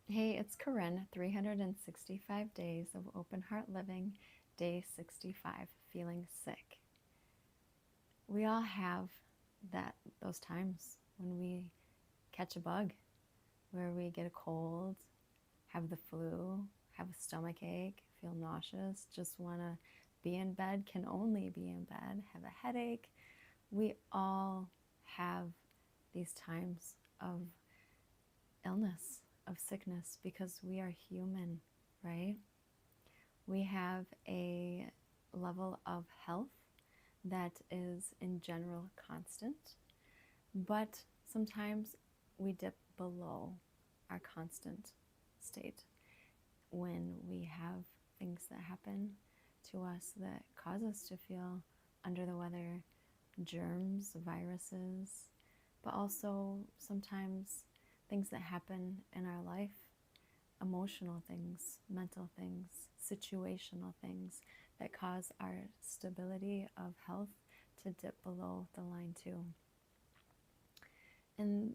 Hey, it's Korinn, 365 days of open heart living, day 65, feeling sick. We all have those times when we catch a bug, where we get a cold, have the flu, have a stomach ache, feel nauseous, just want to be in bed, can only be in bed, have a headache. We all have these times of illness, of sickness, because we are human, right? We have a level of health that is in general constant, but sometimes we dip below our constant state when we have things that happen to us that cause us to feel under the weather, germs, viruses, but also sometimes things that happen in our life, emotional things, mental things, situational things that cause our stability of health to dip below the line too. And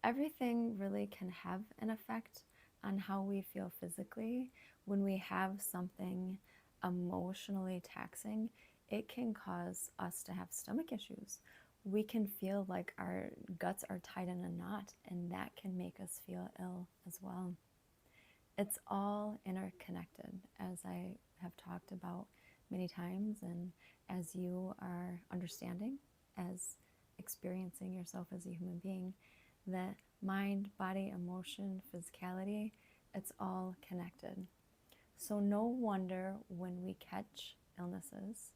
everything really can have an effect on how we feel physically. When we have something emotionally taxing, it can cause us to have stomach issues. We can feel like our guts are tied in a knot, and that can make us feel ill as well. It's all interconnected, as I have talked about many times, and as you are understanding, as experiencing yourself as a human being, that mind, body, emotion, physicality, it's all connected. So, no wonder when we catch illnesses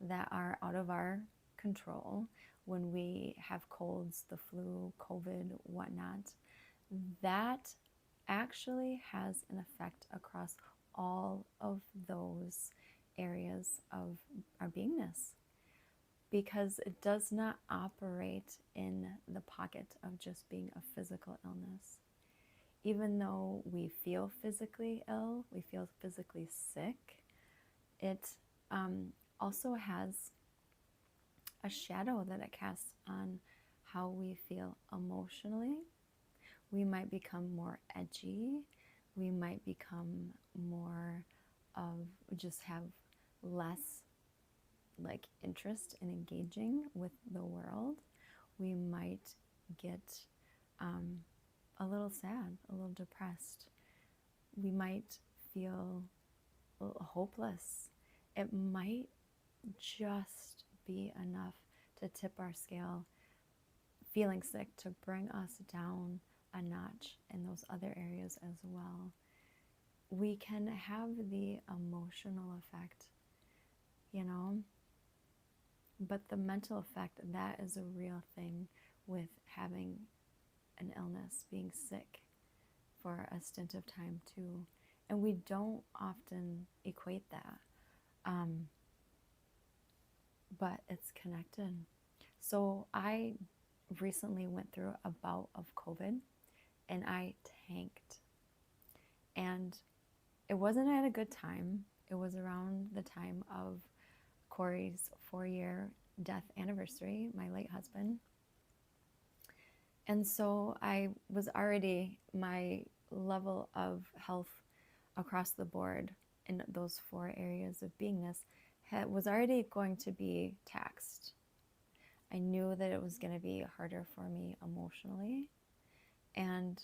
that are out of our control, when we have colds, the flu, COVID, whatnot, that actually has an effect across all of those areas of our beingness, because it does not operate in the pocket of just being a physical illness. Even though we feel physically ill, we feel physically sick, it also has a shadow that it casts on how we feel emotionally. We might become more edgy. We might become more of, just have less like interest in engaging with the world. We might get a little sad, a little depressed. We might feel a little hopeless. It might just be enough to tip our scale, feeling sick, to bring us down a notch in those other areas as well. We can have the emotional effect, you know, but the mental effect, that is a real thing with having an illness, being sick for a stint of time too. And we don't often equate that, but it's connected. So I recently went through a bout of COVID and I tanked. And it wasn't at a good time. It was around the time of Corey's 4-year death anniversary, my late husband. And so I was already, my level of health across the board in those 4 areas of beingness was already going to be taxed. I knew that it was going to be harder for me emotionally. And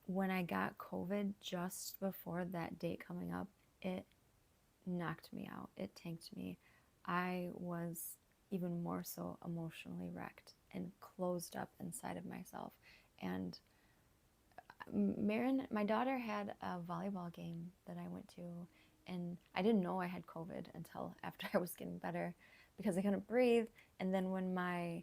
when I got COVID just before that date coming up, it knocked me out. It tanked me. I was even more so emotionally wrecked and closed up inside of myself. And Marin, my daughter, had a volleyball game that I went to, and I didn't know I had COVID until after I was getting better, because I couldn't breathe. And then when my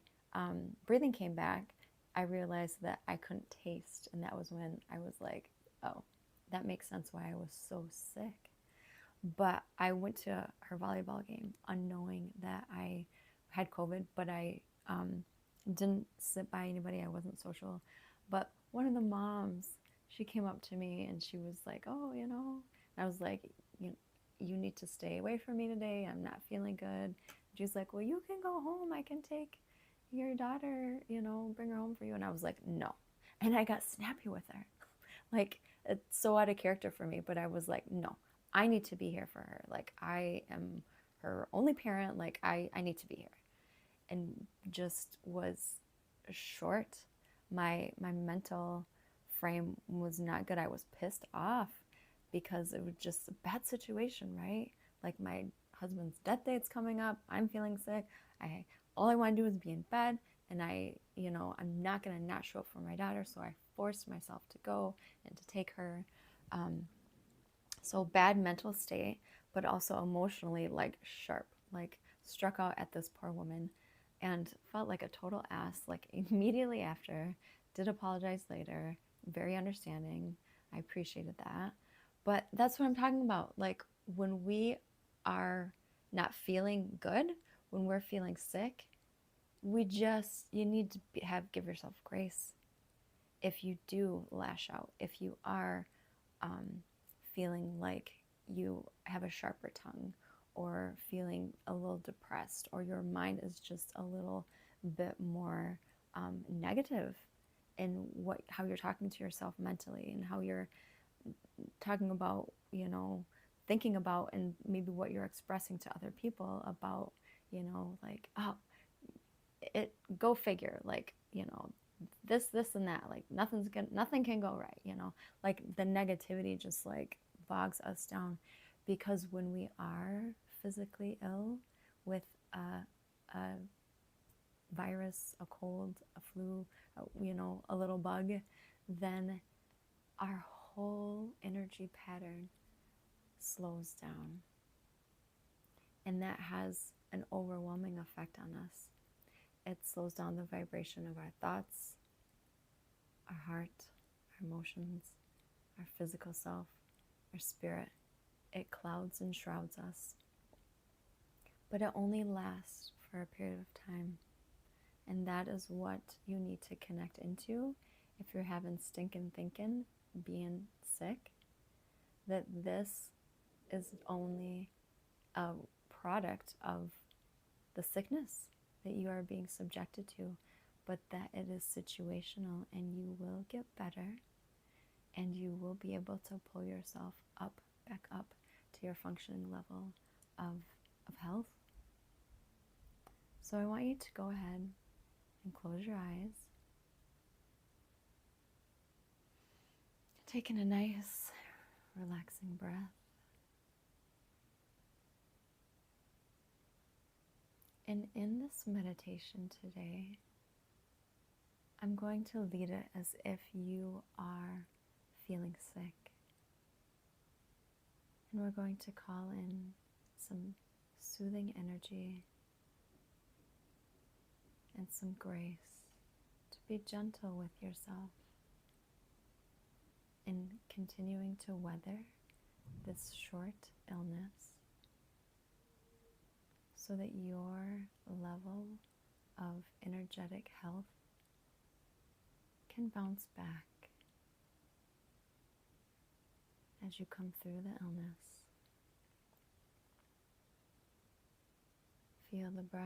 breathing came back, I realized that I couldn't taste, and that was when I was like, oh, that makes sense why I was so sick. But I went to her volleyball game unknowing that I had COVID, but I didn't sit by anybody. I wasn't social. But one of the moms, she came up to me and she was like, oh, and I was like, you need to stay away from me today. I'm not feeling good. She's like, well, you can go home. I can take your daughter, bring her home for you. And I was like, no. And I got snappy with her. Like, it's so out of character for me, but I was like, no, I need to be here for her. Like, I am her only parent. Like, I need to be here. And just was short. My mental frame was not good. I was pissed off because it was just a bad situation, right? Like, my husband's death date's coming up. I'm feeling sick. All I want to do is be in bed, and I'm not gonna not show up for my daughter, so I forced myself to go and to take her. So bad mental state, but also emotionally like sharp, like struck out at this poor woman and felt like a total ass, like immediately after. Did apologize later, very understanding. I appreciated that. But that's what I'm talking about. Like, when we are not feeling good, when we're feeling sick, you need to give yourself grace. If you do lash out, if you are feeling like you have a sharper tongue, or feeling a little depressed, or your mind is just a little bit more negative in how you're talking to yourself mentally, and how you're talking about, thinking about, and maybe what you're expressing to other people about, like, oh, go figure, like, this and that, like nothing can go right, like the negativity just like bogs us down. Because when we are physically ill with a virus, a cold, a flu, a little bug, then our whole energy pattern slows down, and that has an overwhelming effect on us. It slows down the vibration of our thoughts, our heart, our emotions, our physical self, our spirit. It clouds and shrouds us. But it only lasts for a period of time. And that is what you need to connect into if you're having stinking thinking, being sick, that this is only a product of the sickness that you are being subjected to, but that it is situational, and you will get better, and you will be able to pull yourself back up to your functioning level of health. So I want you to go ahead and close your eyes, taking a nice relaxing breath. And in this meditation today, I'm going to lead it as if you are feeling sick. And we're going to call in some soothing energy and some grace to be gentle with yourself in continuing to weather this short illness, so that your level of energetic health can bounce back as you come through the illness. Feel the breath.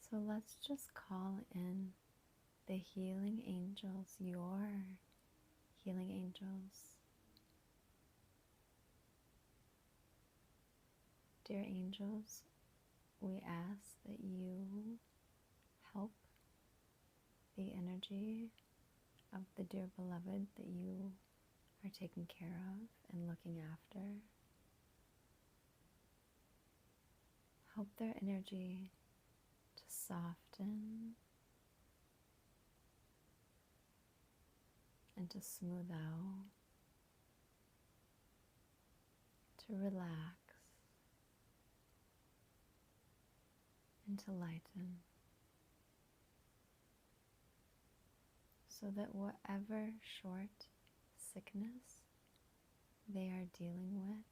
So let's just call in the healing angels, your healing angels. Dear angels, we ask that you help the energy of the dear beloved that you are taking care of and looking after. Help their energy to soften and to smooth out, to relax and to lighten, so that whatever short sickness they are dealing with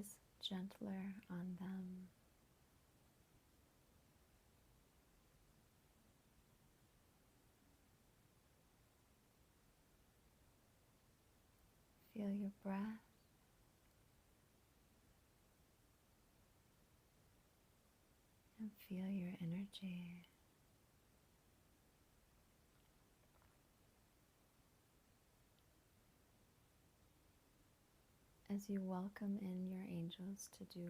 is gentler on them. Feel your breath and feel your energy. As you welcome in your angels to do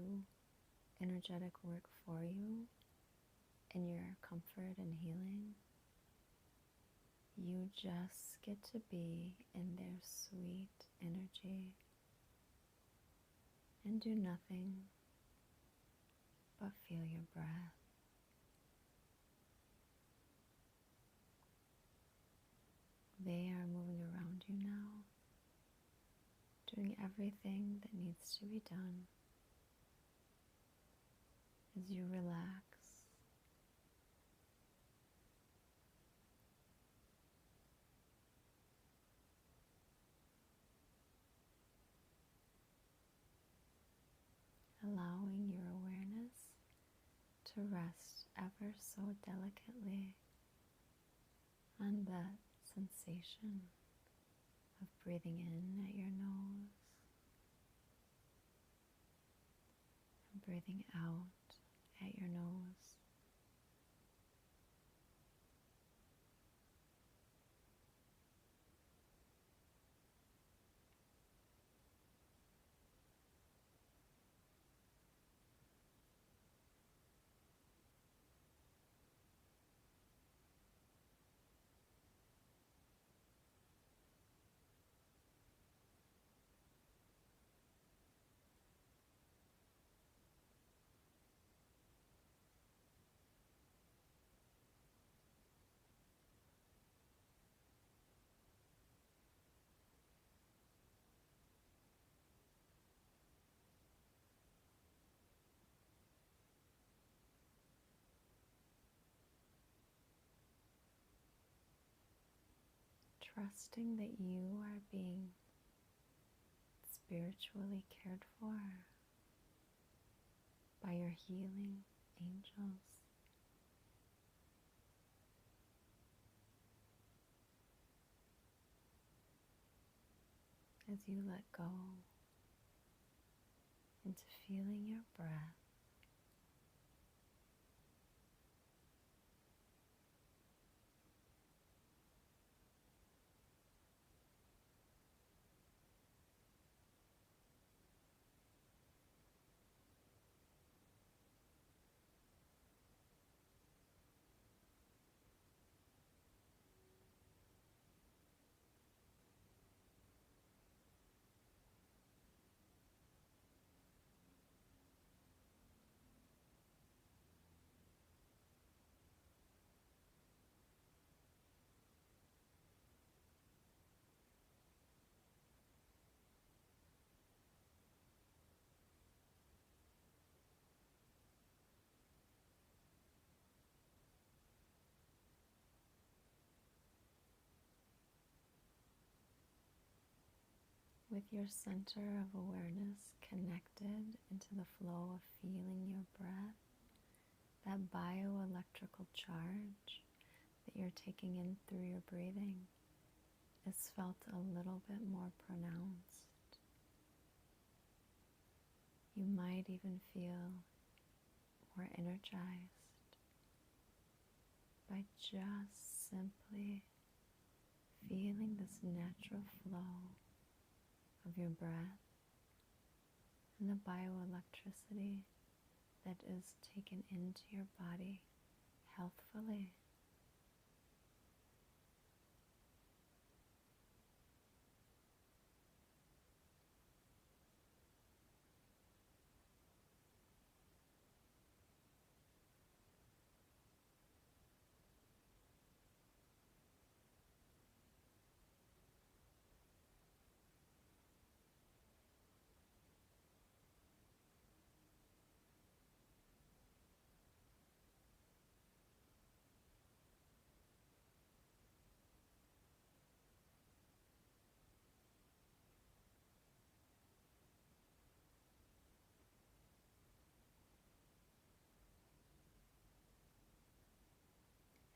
energetic work for you in your comfort and healing, you just get to be in their sweet energy and do nothing but feel your breath. They are moving around you now, doing everything that needs to be done as you relax. Allowing your awareness to rest ever so delicately on that sensation of breathing in at your nose and breathing out at your nose. Trusting that you are being spiritually cared for by your healing angels. As you let go into feeling your breath, with your center of awareness connected into the flow of feeling your breath, that bioelectrical charge that you're taking in through your breathing is felt a little bit more pronounced. You might even feel more energized by just simply feeling this natural flow of your breath and the bioelectricity that is taken into your body healthfully.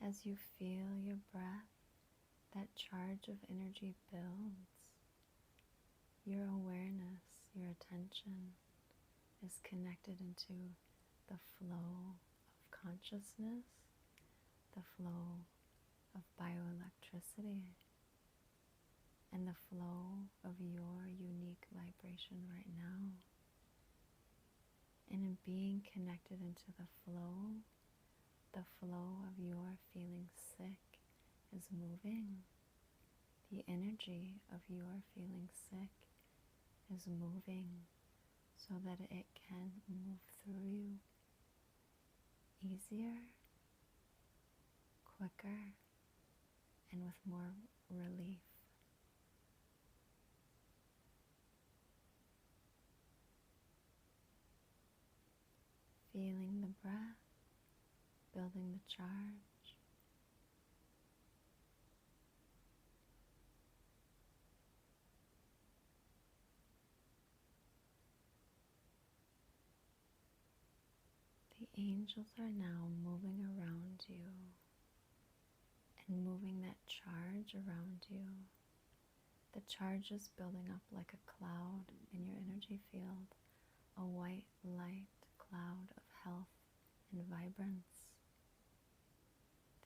As you feel your breath, that charge of energy builds. Your awareness, your attention is connected into the flow of consciousness, the flow of bioelectricity, and the flow of your unique vibration right now. And in being connected into the flow of your feeling sick is moving. The energy of your feeling sick is moving so that it can move through you easier, quicker, and with more relief. Feeling the breath, building the charge. The angels are now moving around you and moving that charge around you. The charge is building up like a cloud in your energy field, a white light cloud of health and vibrance.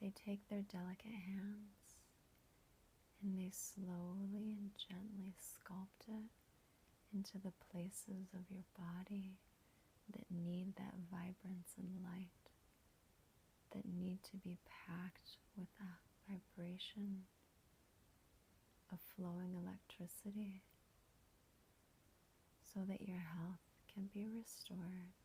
They take their delicate hands and they slowly and gently sculpt it into the places of your body that need that vibrance and light, that need to be packed with a vibration of flowing electricity so that your health can be restored.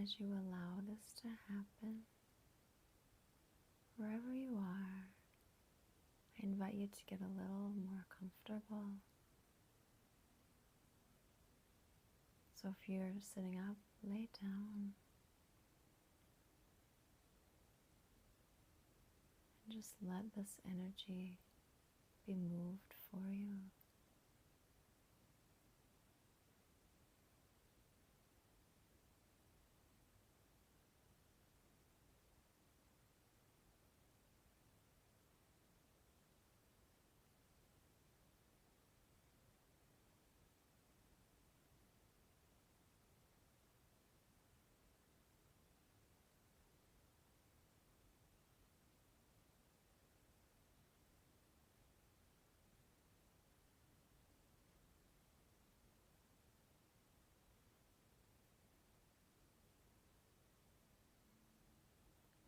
As you allow this to happen, wherever you are, I invite you to get a little more comfortable. So if you're sitting up, lay down and just let this energy be moved for you.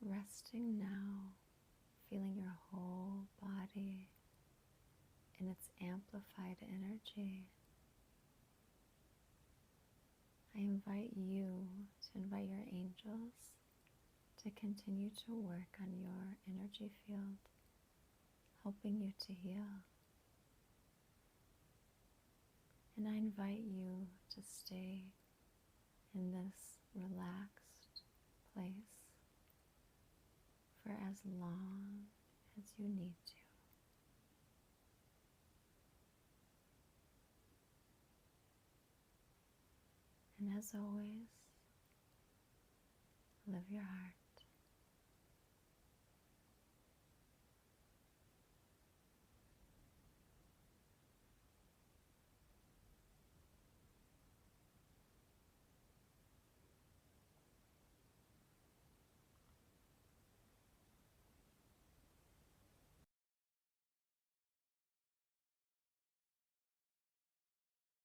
Resting now, feeling your whole body in its amplified energy. I invite you to invite your angels to continue to work on your energy field, helping you to heal. And I invite you to stay in this relaxed place for as long as you need to. And as always, live your heart.